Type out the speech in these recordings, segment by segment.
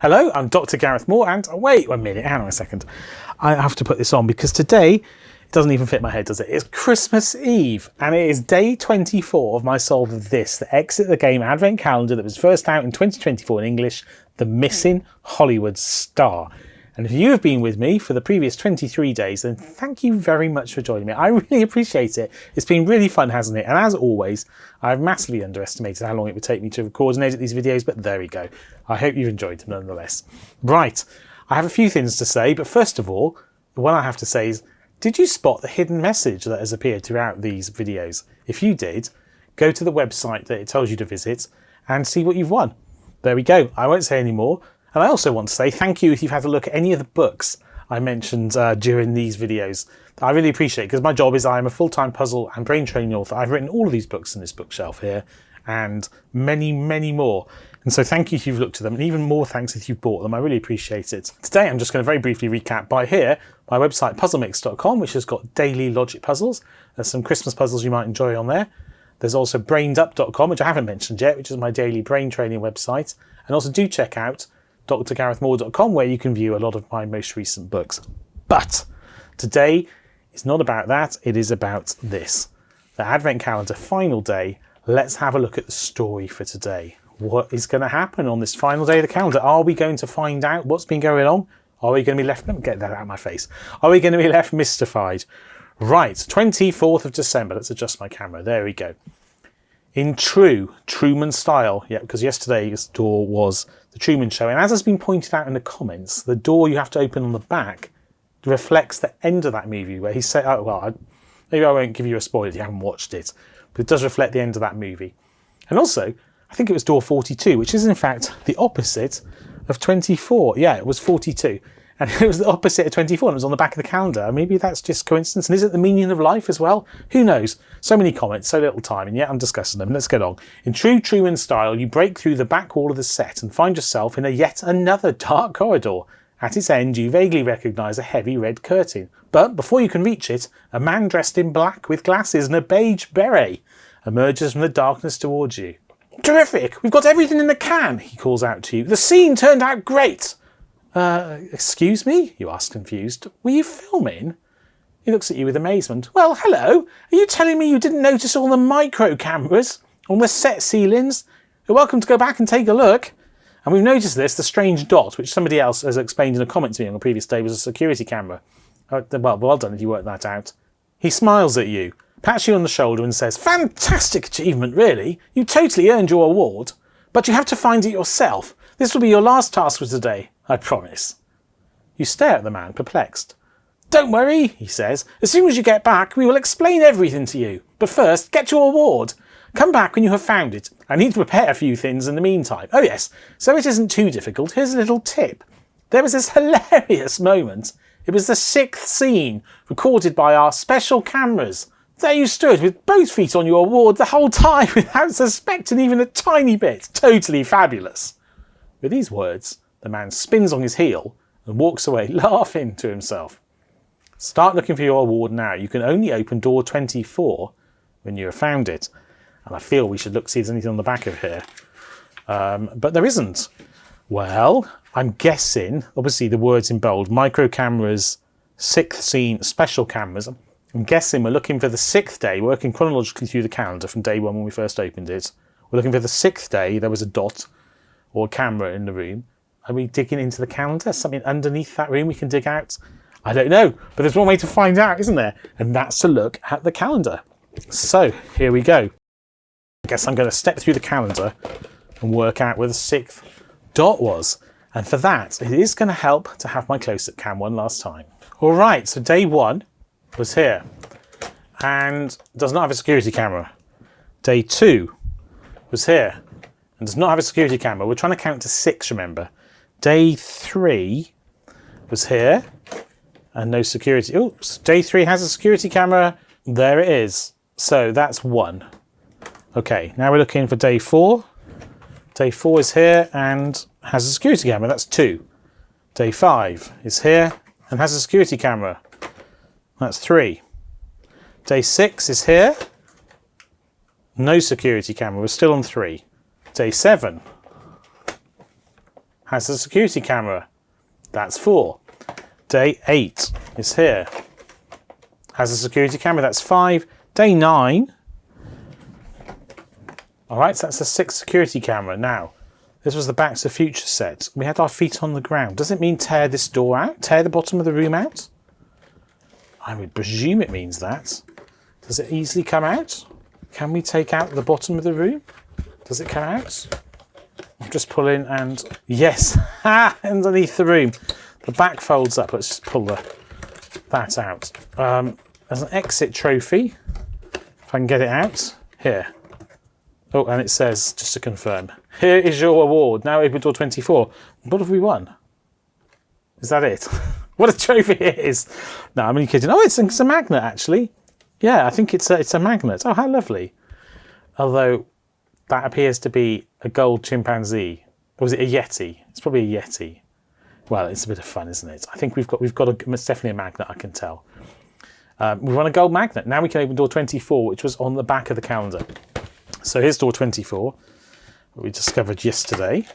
Hello, I'm Dr. Gareth Moore, and wait a minute, hang on a second. I have to put this on because today, it doesn't even fit my head, does it? It's Christmas Eve, and it is day 24 of my Solve This, the Exit the Game Advent Calendar that was first out in 2024 in English, The Missing Hollywood Star. And if you have been with me for the previous 23 days, then thank you very much for joining me. I really appreciate it. It's been really fun, hasn't it? And as always, I've massively underestimated how long it would take me to record and edit these videos, but there we go. I hope you've enjoyed them nonetheless. Right, I have a few things to say, but first of all, what I have to say is, did you spot the hidden message that has appeared throughout these videos? If you did, go to the website that it tells you to visit and see what you've won. There we go. I won't say any more. And I also want to say thank you if you've had a look at any of the books I mentioned during these videos. I really appreciate it because my job is I'm a full-time puzzle and brain training author. I've written all of these books in this bookshelf here and many, many more. And so thank you if you've looked at them, and even more thanks if you've bought them. I really appreciate it. Today I'm just going to very briefly recap by here my website puzzlemix.com, which has got daily logic puzzles. There's some Christmas puzzles you might enjoy on there. There's also brainedup.com, which I haven't mentioned yet, which is my daily brain training website. And also do check out drgarethmoore.com, where you can view a lot of my most recent books. But today is not about that, it is about this. The Advent Calendar final day. Let's have a look at the story for today. What is going to happen on this final day of the calendar? Are we going to find out what's been going on? Are we going to be left... Let me get that out of my face. Are we going to be left mystified? Right, 24th of December. Let's adjust my camera. There we go. In true Truman style, yeah, because yesterday's door was the Truman Show, and as has been pointed out in the comments, the door you have to open on the back reflects the end of that movie where he said, oh, well, maybe I won't give you a spoiler if you haven't watched it, but it does reflect the end of that movie. And also, I think it was door 42, which is in fact the opposite of 24. Yeah, it was 42. And it was the opposite of 24, and it was on the back of the calendar. Maybe that's just coincidence. And is it the meaning of life as well? Who knows? So many comments, so little time, and yet I'm discussing them. Let's get on. In true Truman style, you break through the back wall of the set and find yourself in yet another dark corridor. At its end, you vaguely recognise a heavy red curtain. But before you can reach it, a man dressed in black with glasses and a beige beret emerges from the darkness towards you. Terrific! We've got everything in the can, he calls out to you. The scene turned out great! Excuse me? You ask, confused. Were you filming? He looks at you with amazement. Well, hello. Are you telling me you didn't notice all the micro cameras on the set ceilings? You're welcome to go back and take a look. And we've noticed this, the strange dot, which somebody else has explained in a comment to me on the previous day was a security camera. Well done if you worked that out. He smiles at you, pats you on the shoulder and says, fantastic achievement, really. You totally earned your award. But you have to find it yourself. This will be your last task for today, I promise. You stare at the man, perplexed. Don't worry, he says. As soon as you get back, we will explain everything to you. But first, get your award. Come back when you have found it. I need to prepare a few things in the meantime. Oh yes, so it isn't too difficult. Here's a little tip. There was this hilarious moment. It was the 6th scene, recorded by our special cameras. There you stood, with both feet on your award the whole time, without suspecting even a tiny bit. Totally fabulous. With these words, the man spins on his heel and walks away, laughing to himself. Start looking for your award now. You can only open door 24 when you have found it. And I feel we should look see if there's anything on the back of here. But there isn't. Well, I'm guessing, obviously the words in bold, micro cameras, 6th scene, special cameras. I'm guessing we're looking for the 6th day, working chronologically through the calendar from day 1 when we first opened it. We're looking for the 6th day, there was a dot or a camera in the room. Are we digging into the calendar? Something underneath that room we can dig out? I don't know, but there's one way to find out, isn't there? And that's to look at the calendar. So, here we go. I guess I'm going to step through the calendar and work out where the 6th dot was. And for that, it is going to help to have my close-up cam one last time. All right, so day 1 was here and does not have a security camera. Day 2 was here and does not have a security camera. We're trying to count to 6, remember. Day 3 was here and no security. Oops, day 3 has a security camera. There it is. So that's 1. Okay, now we're looking for day 4. Day 4 is here and has a security camera. That's 2. Day 5 is here and has a security camera. That's 3. Day 6 is here. No security camera. We're still on 3. Day 7 has a security camera. That's 4. Day 8 is here. Has a security camera. That's 5. Day 9. All right, so that's a 6th security camera. Now, this was the Back to the Future set. We had our feet on the ground. Does it mean tear this door out? Tear the bottom of the room out? I would presume it means that. Does it easily come out? Can we take out the bottom of the room? Does it come out? I'm just pulling and... Yes! Underneath the room. The back folds up. Let's just pull that out. There's an exit trophy. If I can get it out. Here. Oh, and it says, just to confirm, here is your award. Now open door 24. What have we won? Is that it? What a trophy it is. No, I'm only kidding. Oh, it's a magnet, actually. Yeah, I think it's a magnet. Oh, how lovely. Although, that appears to be a gold chimpanzee. Or was it a Yeti? It's probably a Yeti. Well, it's a bit of fun, isn't it? I think we've got it's definitely a magnet, I can tell. We've won a gold magnet. Now we can open door 24, which was on the back of the calendar. So here's door 24, that we discovered yesterday.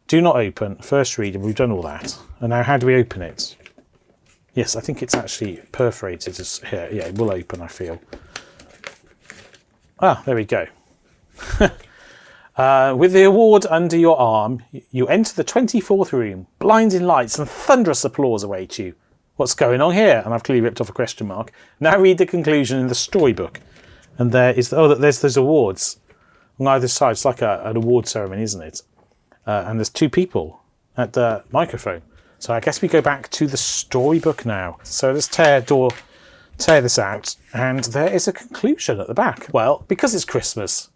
Do not open. First reading, we've done all that. And now how do we open it? Yes, I think it's actually perforated here. Yeah, it will open, I feel. Ah, there we go. With the award under your arm, you enter the 24th room. Blinding lights and thunderous applause await you. What's going on here? And I've clearly ripped off a question mark. Now read the conclusion in the storybook. And there is, there's those awards on either side. It's like an award ceremony, isn't it? And there's 2 people at the microphone. So I guess we go back to the storybook now. So let's tear this out. And there is a conclusion at the back. Well, because it's Christmas,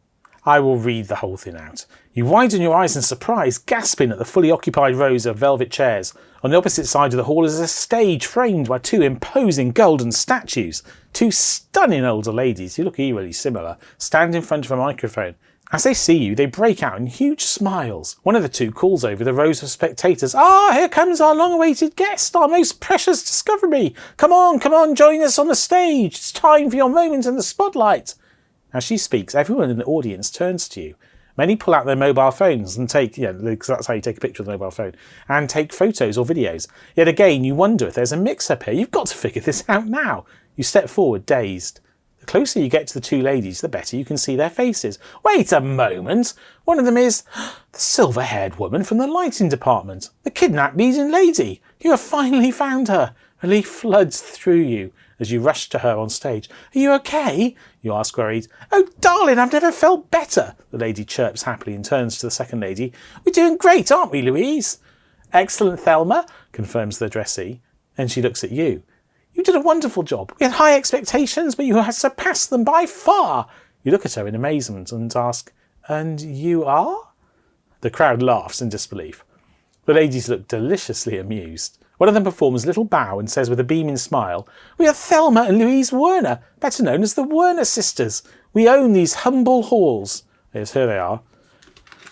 I will read the whole thing out. You widen your eyes in surprise, gasping at the fully occupied rows of velvet chairs. On the opposite side of the hall is a stage framed by 2 imposing golden statues. 2 stunning older ladies, who look eerily similar, stand in front of a microphone. As they see you, they break out in huge smiles. One of the 2 calls over the rows of spectators. Ah, here comes our long-awaited guest, our most precious discovery. Come on, join us on the stage. It's time for your moment in the spotlight. As she speaks, everyone in the audience turns to you. Many pull out their mobile phones and take, because that's how you take a picture with a mobile phone, and take photos or videos. Yet again, you wonder if there's a mix-up here. You've got to figure this out now. You step forward, dazed. The closer you get to the 2 ladies, the better you can see their faces. Wait a moment. One of them is the silver-haired woman from the lighting department, the kidnapped leading lady. You have finally found her. Relief floods through you as you rush to her on stage. Are you okay? You ask worried. Oh, darling, I've never felt better. The lady chirps happily and turns to the second lady. We're doing great, aren't we, Louise? Excellent, Thelma, confirms the dressee. Then she looks at you. You did a wonderful job. We had high expectations, but you have surpassed them by far. You look at her in amazement and ask, and you are? The crowd laughs in disbelief. The ladies look deliciously amused. One of them performs a little bow and says with a beaming smile, We are Thelma and Louise Werner, better known as the Werner sisters. We own these humble halls. Yes, here they are.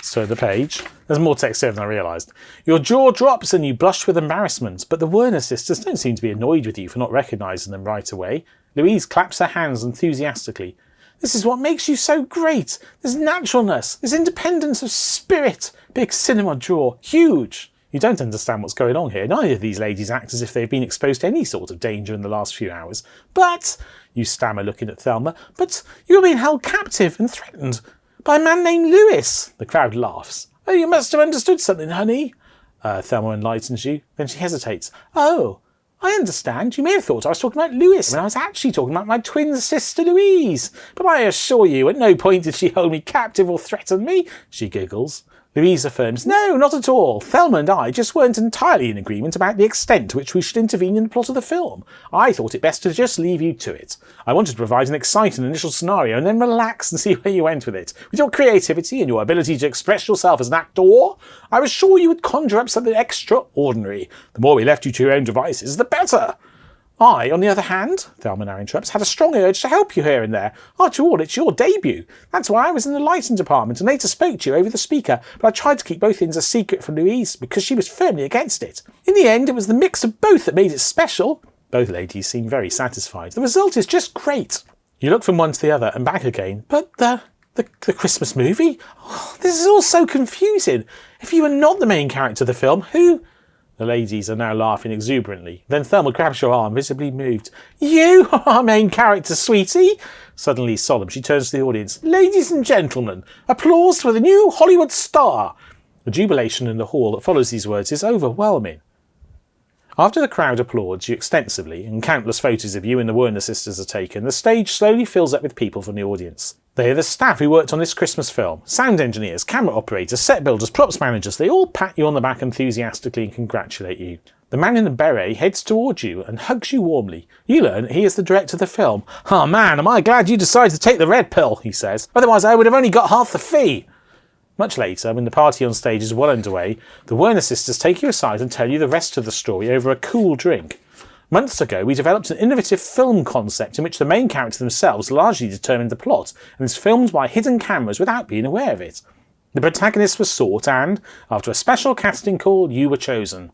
So the page. There's more text here than I realised. Your jaw drops and you blush with embarrassment, but the Werner sisters don't seem to be annoyed with you for not recognising them right away. Louise claps her hands enthusiastically. This is what makes you so great. There's naturalness, there's independence of spirit. Big cinema draw. Huge. You don't understand what's going on here. Neither of these ladies act as if they've been exposed to any sort of danger in the last few hours. But, you stammer looking at Thelma, but you're being held captive and threatened by a man named Lewis. The crowd laughs. Oh, you must have understood something, honey. Thelma enlightens you. Then she hesitates. Oh, I understand. You may have thought I was talking about Lewis when I was actually talking about my twin sister Louise. But I assure you, at no point did she hold me captive or threaten me. She giggles. Louise affirms, no, not at all. Thelma and I just weren't entirely in agreement about the extent to which we should intervene in the plot of the film. I thought it best to just leave you to it. I wanted to provide an exciting initial scenario and then relax and see where you went with it. With your creativity and your ability to express yourself as an actor, I was sure you would conjure up something extraordinary. The more we left you to your own devices, the better. I, on the other hand, Thelma now interrupts, had a strong urge to help you here and there. After all, it's your debut. That's why I was in the lighting department and later spoke to you over the speaker, but I tried to keep both things a secret from Louise because she was firmly against it. In the end, it was the mix of both that made it special. Both ladies seem very satisfied. The result is just great. You look from one to the other and back again, but the The Christmas movie? Oh, this is all so confusing. If you were not the main character of the film, who... The ladies are now laughing exuberantly. Then Thelma grabs your arm, visibly moved. You are our main character, sweetie. Suddenly solemn, she turns to the audience. Ladies and gentlemen, applause for the new Hollywood star. The jubilation in the hall that follows these words is overwhelming. After the crowd applauds you extensively, and countless photos of you and the Werner sisters are taken, the stage slowly fills up with people from the audience. They are the staff who worked on this Christmas film. Sound engineers, camera operators, set builders, props managers, they all pat you on the back enthusiastically and congratulate you. The man in the beret heads towards you and hugs you warmly. You learn he is the director of the film. "Oh man, am I glad you decided to take the red pill," he says. "Otherwise I would have only got half the fee." Much later, when the party on stage is well underway, the Werner sisters take you aside and tell you the rest of the story over a cool drink. Months ago, we developed an innovative film concept in which the main characters themselves largely determined the plot, and is filmed by hidden cameras without being aware of it. The protagonist was sought and, after a special casting call, you were chosen.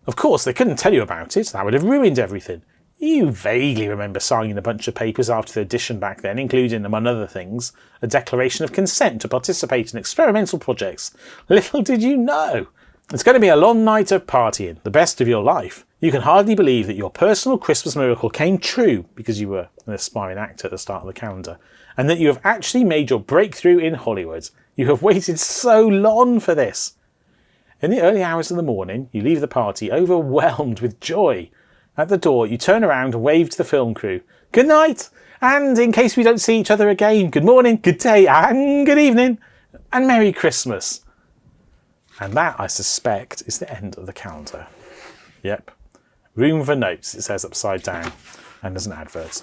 Of course, they couldn't tell you about it. That would have ruined everything. You vaguely remember signing a bunch of papers after the audition back then, including, among other things, a declaration of consent to participate in experimental projects. Little did you know! It's going to be a long night of partying, the best of your life. You can hardly believe that your personal Christmas miracle came true because you were an aspiring actor at the start of the calendar, and that you have actually made your breakthrough in Hollywood. You have waited so long for this. In the early hours of the morning, you leave the party overwhelmed with joy. At the door, you turn around and wave to the film crew. Good night, and in case we don't see each other again, good morning, good day, and good evening, and Merry Christmas. And that, I suspect, is the end of the calendar. Yep. Room for notes, it says upside down, and there's an advert.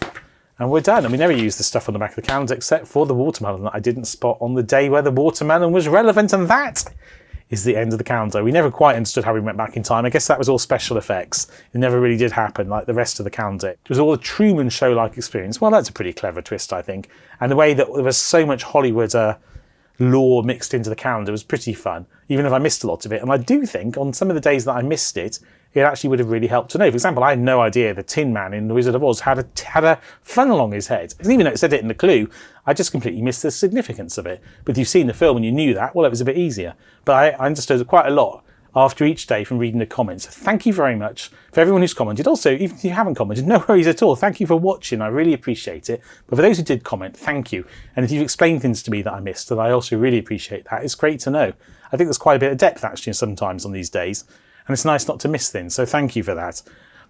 And we're done, and we never use the stuff on the back of the calendar except for the watermelon that I didn't spot on the day where the watermelon was relevant, and that is the end of the calendar. We never quite understood how we went back in time. I guess that was all special effects. It never really did happen like the rest of the calendar. It was all a Truman Show-like experience. Well, that's a pretty clever twist, I think. And the way that there was so much Hollywood lore mixed into the calendar was pretty fun, even if I missed a lot of it. And I do think on some of the days that I missed it, it actually would have really helped to know. For example, I had no idea the Tin Man in The Wizard of Oz had a fun along his head. And even though it said it in the clue, I just completely missed the significance of it. But if you've seen the film and you knew that, well, it was a bit easier. But I understood quite a lot after each day from reading the comments. Thank you very much for everyone who's commented. Also, even if you haven't commented, no worries at all. Thank you for watching. I really appreciate it. But for those who did comment, thank you. And if you've explained things to me that I missed, then I also really appreciate that. It's great to know. I think there's quite a bit of depth actually sometimes on these days. And it's nice not to miss things, so thank you for that.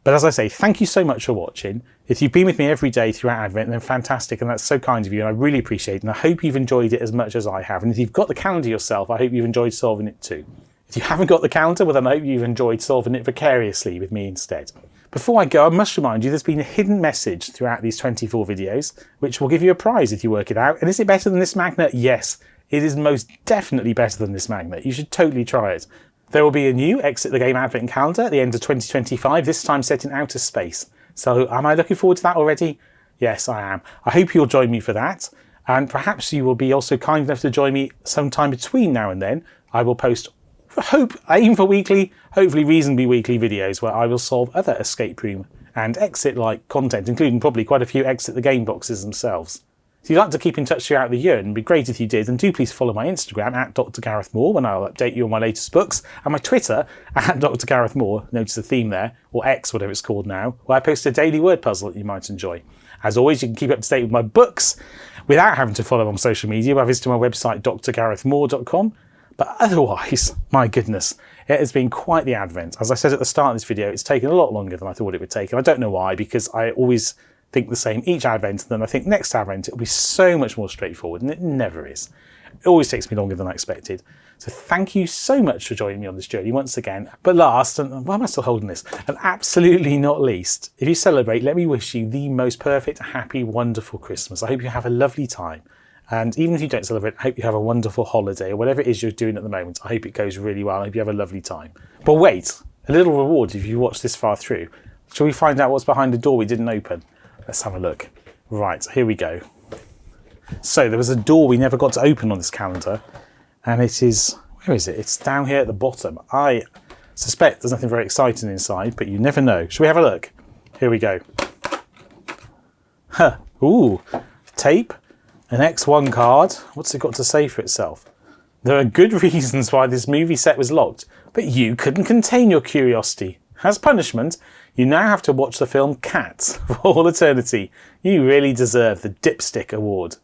But as I say, thank you so much for watching. If you've been with me every day throughout Advent, then fantastic, and that's so kind of you, and I really appreciate it, and I hope you've enjoyed it as much as I have. And if you've got the calendar yourself, I hope you've enjoyed solving it too. If you haven't got the calendar, well then I hope you've enjoyed solving it vicariously with me instead. Before I go, I must remind you there's been a hidden message throughout these 24 videos, which will give you a prize if you work it out. And is it better than this magnet? Yes, it is most definitely better than this magnet. You should totally try it. There will be a new Exit the Game Advent calendar at the end of 2025, this time set in outer space. So am I looking forward to that already? Yes, I am. I hope you'll join me for that. And perhaps you will be also kind enough to join me sometime between now and then. I will post, aim for weekly, hopefully reasonably weekly videos where I will solve other escape room and exit-like content, including probably quite a few Exit the Game boxes themselves. If you'd like to keep in touch throughout the year, and it'd be great if you did, then do please follow my Instagram at Dr. Gareth Moore when I'll update you on my latest books, and my Twitter at Dr. Gareth Moore, notice the theme there, or X, whatever it's called now, where I post a daily word puzzle that you might enjoy. As always, you can keep up to date with my books without having to follow on social media by visiting my website drgarethmoore.com. But otherwise, my goodness, it has been quite the advent. As I said at the start of this video, it's taken a lot longer than I thought it would take, and I don't know why, because I always think the same each advent, and then I think next advent it'll be so much more straightforward, and it never is. It always takes me longer than I expected. So thank you so much for joining me on this journey once again. But last, and why am I still holding this? And absolutely not least, if you celebrate, let me wish you the most perfect, happy, wonderful Christmas. I hope you have a lovely time. And even if you don't celebrate, I hope you have a wonderful holiday, or whatever it is you're doing at the moment. I hope it goes really well. I hope you have a lovely time. But wait, a little reward if you watch this far through. Shall we find out what's behind the door we didn't open? Let's have a look. Right, here we go. So there was a door we never got to open on this calendar, and it is, where is it? It's down here at the bottom. I suspect there's nothing very exciting inside, but you never know. Shall we have a look? Here we go. Huh. Ooh, tape An X1 card. What's it got to say for itself? There are good reasons why this movie set was locked, but you couldn't contain your curiosity. As punishment, you now have to watch the film Cats for all eternity. You really deserve the Dipstick Award.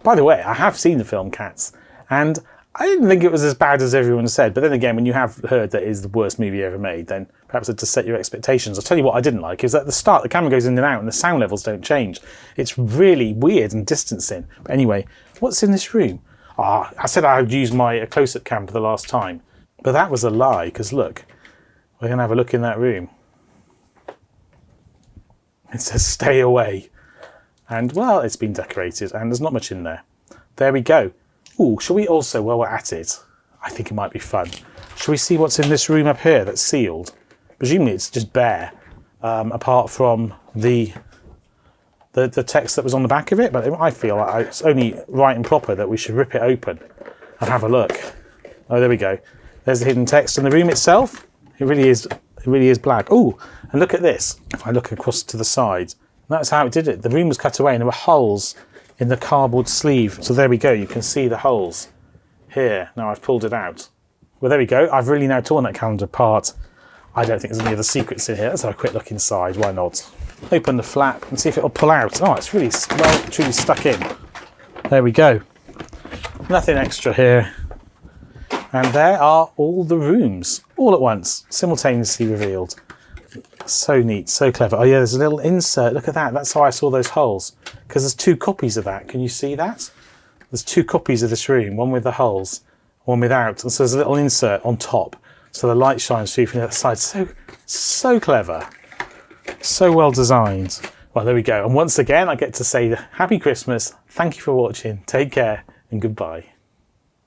By the way, I have seen the film Cats, and I didn't think it was as bad as everyone said, but then again, when you have heard that it is the worst movie ever made, then perhaps it just set your expectations. I'll tell you what I didn't like, is at the start the camera goes in and out and the sound levels don't change. It's really weird and distancing. But anyway, what's in this room? I said I would use my close-up cam for the last time, but that was a lie, because look, we're going to have a look in that room. It says stay away. And, well, it's been decorated and there's not much in there. There we go. Ooh, shall we also, while we're at it, I think it might be fun. Shall we see what's in this room up here that's sealed? Presumably it's just bare, apart from the text that was on the back of it, but I feel like it's only right and proper that we should rip it open and have a look. Oh, there we go. There's the hidden text in the room itself. It really is black. Oh, and look at this. If I look across to the side, that's how it did it. The room was cut away and there were holes in the cardboard sleeve. So there we go. You can see the holes here. Now I've pulled it out. Well, there we go. I've really now torn that calendar apart. I don't think there's any other secrets in here. Let's have a quick look inside. Why not? Open the flap and see if it'll pull out. Oh, it's really well, truly stuck in. There we go. Nothing extra here. And there are all the rooms, all at once, simultaneously revealed. So neat, so clever. Oh yeah, there's a little insert. Look at that. That's how I saw those holes. Because there's two copies of that. Can you see that? There's two copies of this room, one with the holes, one without. And so there's a little insert on top. So the light shines through from the other side. So clever. So well designed. Well, there we go. And once again, I get to say Happy Christmas. Thank you for watching. Take care and goodbye.